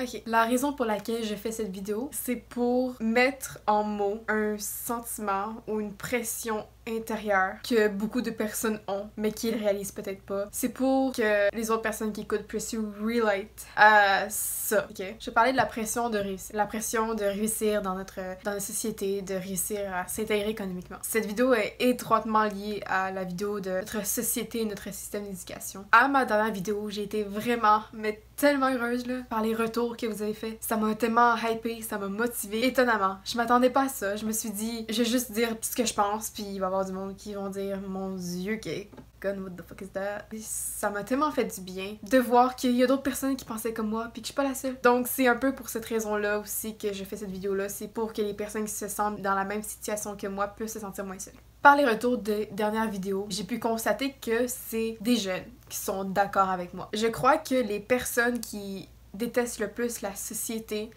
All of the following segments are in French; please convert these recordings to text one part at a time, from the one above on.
Ok, la raison pour laquelle je fais cette vidéo, c'est pour mettre en mots un sentiment ou une pression intérieure que beaucoup de personnes ont, mais qu'ils réalisent peut-être pas. C'est pour que les autres personnes qui écoutent puissent relate à ça, ok? Je vais parler de la pression de réussir. La pression de réussir dans notre société, de réussir à s'intégrer économiquement. Cette vidéo est étroitement liée à la vidéo de notre société et notre système d'éducation. À ma dernière vidéo, j'ai été vraiment, mais tellement heureuse là, par les retours que vous avez fait. Ça m'a tellement hypée, ça m'a motivée. Étonnamment, je m'attendais pas à ça. Je me suis dit, je vais juste dire ce que je pense, puis il va y avoir du monde qui vont dire, mon Dieu, qu'est gun, what the fuck is that? Et ça m'a tellement fait du bien de voir qu'il y a d'autres personnes qui pensaient comme moi, puis que je suis pas la seule. Donc c'est un peu pour cette raison-là aussi que je fais cette vidéo-là. C'est pour que les personnes qui se sentent dans la même situation que moi puissent se sentir moins seules. Par les retours des dernières vidéos, j'ai pu constater que c'est des jeunes qui sont d'accord avec moi. Je crois que les personnes qui détestent le plus la société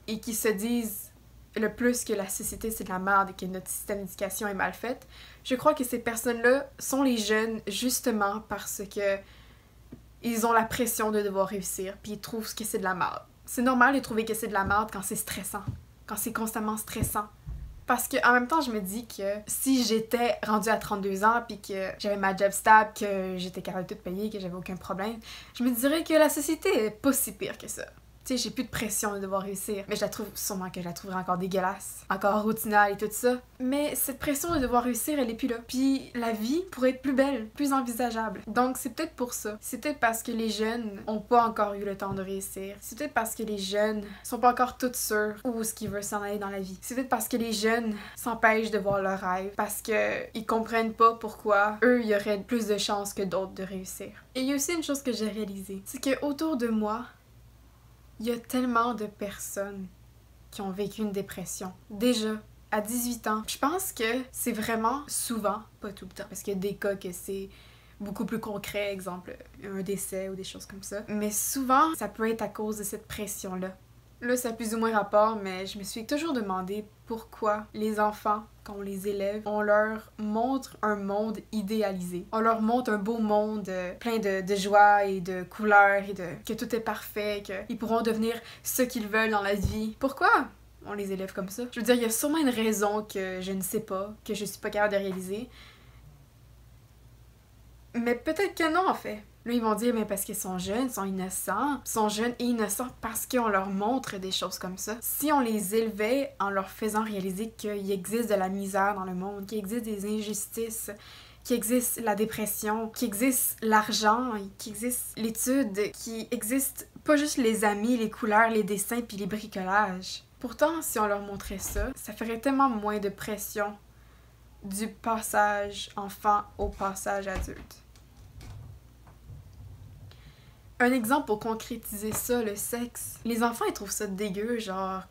et qui se disent le plus que la société c'est de la merde et que notre système d'éducation est mal fait, je crois que ces personnes-là sont les jeunes justement parce que ils ont la pression de devoir réussir puis ils trouvent que c'est de la merde. C'est normal de trouver que c'est de la merde quand c'est stressant, quand c'est constamment stressant. Parce que en même temps, je me dis que si j'étais rendue à 32 ans puis que j'avais ma job stable, que j'étais capable de tout payer, que j'avais aucun problème, je me dirais que la société est pas si pire que ça. Tu sais, j'ai plus de pression de devoir réussir, mais je la trouve sûrement que je la trouverais encore dégueulasse, encore routinale et tout ça. Mais cette pression de devoir réussir, elle est plus là. Puis la vie pourrait être plus belle, plus envisageable. Donc c'est peut-être pour ça. C'est peut-être parce que les jeunes ont pas encore eu le temps de réussir. C'est peut-être parce que les jeunes sont pas encore toutes sûrs où est-ce qu'ils veulent s'en aller dans la vie. C'est peut-être parce que les jeunes s'empêchent de voir leurs rêves, parce que ils comprennent pas pourquoi eux, il y aurait plus de chances que d'autres de réussir. Et il y a aussi une chose que j'ai réalisée, c'est que autour de moi, il y a tellement de personnes qui ont vécu une dépression. Déjà, à 18 ans. Je pense que c'est vraiment souvent, pas tout le temps, parce qu'il y a des cas que c'est beaucoup plus concret, exemple un décès ou des choses comme ça. Mais souvent, ça peut être à cause de cette pression-là. Là, ça a plus ou moins rapport, mais je me suis toujours demandé pourquoi les enfants, quand on les élève, on leur montre un monde idéalisé. On leur montre un beau monde plein de joie et de couleurs et que tout est parfait, qu'ils pourront devenir ce qu'ils veulent dans la vie. Pourquoi on les élève comme ça? Je veux dire, il y a sûrement une raison que je ne sais pas, que je suis pas capable de réaliser. Mais peut-être que non, en fait. Là, ils vont dire, mais parce qu'ils sont jeunes, ils sont innocents. Ils sont jeunes et innocents parce qu'on leur montre des choses comme ça. Si on les élevait en leur faisant réaliser qu'il existe de la misère dans le monde, qu'il existe des injustices, qu'il existe la dépression, qu'il existe l'argent, qu'il existe l'étude, qu'il existe pas juste les amis, les couleurs, les dessins puis les bricolages. Pourtant, si on leur montrait ça, ça ferait tellement moins de pression du passage enfant au passage adulte. Un exemple pour concrétiser ça, le sexe. Les enfants, ils trouvent ça dégueu, genre,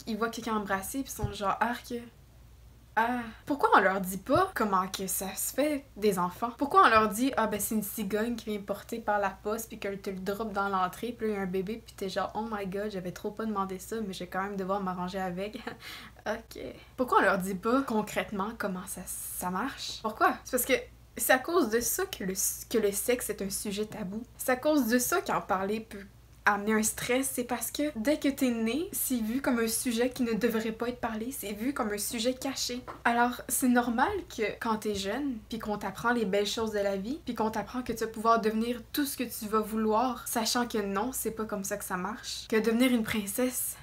ils voient quelqu'un embrasser pis ils sont genre, arc. Ah. Pourquoi on leur dit pas comment que ça se fait des enfants? Pourquoi on leur dit, ah ben c'est une cigogne qui vient porter par la poste pis qu'elle te le drop dans l'entrée pis là il y a un bébé pis t'es genre, oh my god, j'avais trop pas demandé ça mais je vais quand même devoir m'arranger avec. Ok. Pourquoi on leur dit pas concrètement comment ça marche? Pourquoi? C'est parce que c'est à cause de ça que le sexe est un sujet tabou. C'est à cause de ça qu'en parler peut amener un stress. C'est parce que dès que t'es né, c'est vu comme un sujet qui ne devrait pas être parlé. C'est vu comme un sujet caché. Alors, c'est normal que quand t'es jeune, puis qu'on t'apprend les belles choses de la vie, puis qu'on t'apprend que tu vas pouvoir devenir tout ce que tu vas vouloir, sachant que non, c'est pas comme ça que ça marche. Que devenir une princesse,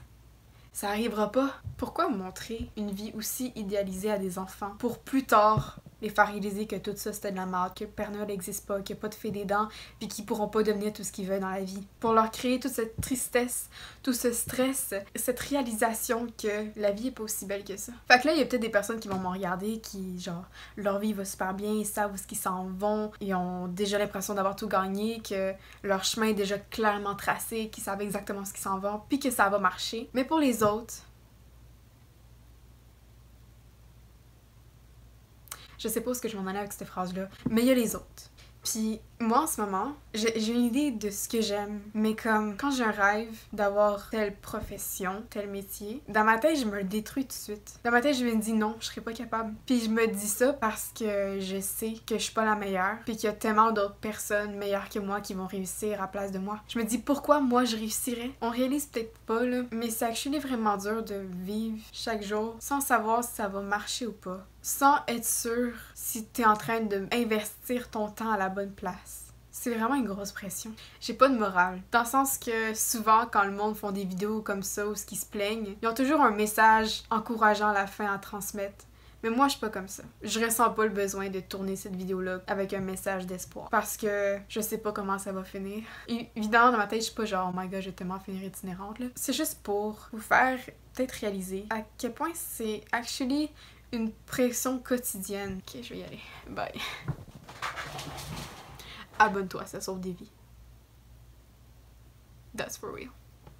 ça arrivera pas. Pourquoi montrer une vie aussi idéalisée à des enfants pour plus tard les faire réaliser que tout ça c'était de la merde, que le Père Noël n'existe pas, qu'il n'y a pas de fée des dents, puis qu'ils pourront pas devenir tout ce qu'ils veulent dans la vie. Pour leur créer toute cette tristesse, tout ce stress, cette réalisation que la vie est pas aussi belle que ça. Fait que là, il y a peut-être des personnes qui vont me regarder, qui genre, leur vie va super bien, ils savent où est-ce qu'ils s'en vont, ils ont déjà l'impression d'avoir tout gagné, que leur chemin est déjà clairement tracé, qu'ils savent exactement ce qu'ils s'en vont, puis que ça va marcher. Mais pour les autres, je sais pas où est-ce que je m'en allais avec cette phrase-là, mais il y a les autres. Puis Moi, en ce moment, j'ai une idée de ce que j'aime, mais comme quand j'ai un rêve d'avoir telle profession, tel métier, dans ma tête, je me le détruis tout de suite. Dans ma tête, je me dis non, je serais pas capable. Puis je me dis ça parce que je sais que je suis pas la meilleure, puis qu'il y a tellement d'autres personnes meilleures que moi qui vont réussir à place de moi. Je me dis pourquoi moi je réussirais. On réalise peut-être pas, là, mais c'est actually vraiment dur de vivre chaque jour sans savoir si ça va marcher ou pas. Sans être sûr si t'es en train d'investir ton temps à la bonne place. C'est vraiment une grosse pression. J'ai pas de morale. Dans le sens que souvent, quand le monde font des vidéos comme ça où ils se plaignent, ils ont toujours un message encourageant à la fin à transmettre. Mais moi, je suis pas comme ça. Je ressens pas le besoin de tourner cette vidéo-là avec un message d'espoir. Parce que je sais pas comment ça va finir. Et évidemment, dans ma tête, je suis pas genre, oh my god, je vais tellement finir itinérante, là. C'est juste pour vous faire peut-être réaliser à quel point c'est actually une pression quotidienne. Ok, je vais y aller. Bye. Abonne-toi, ça sauve des vies. That's for real.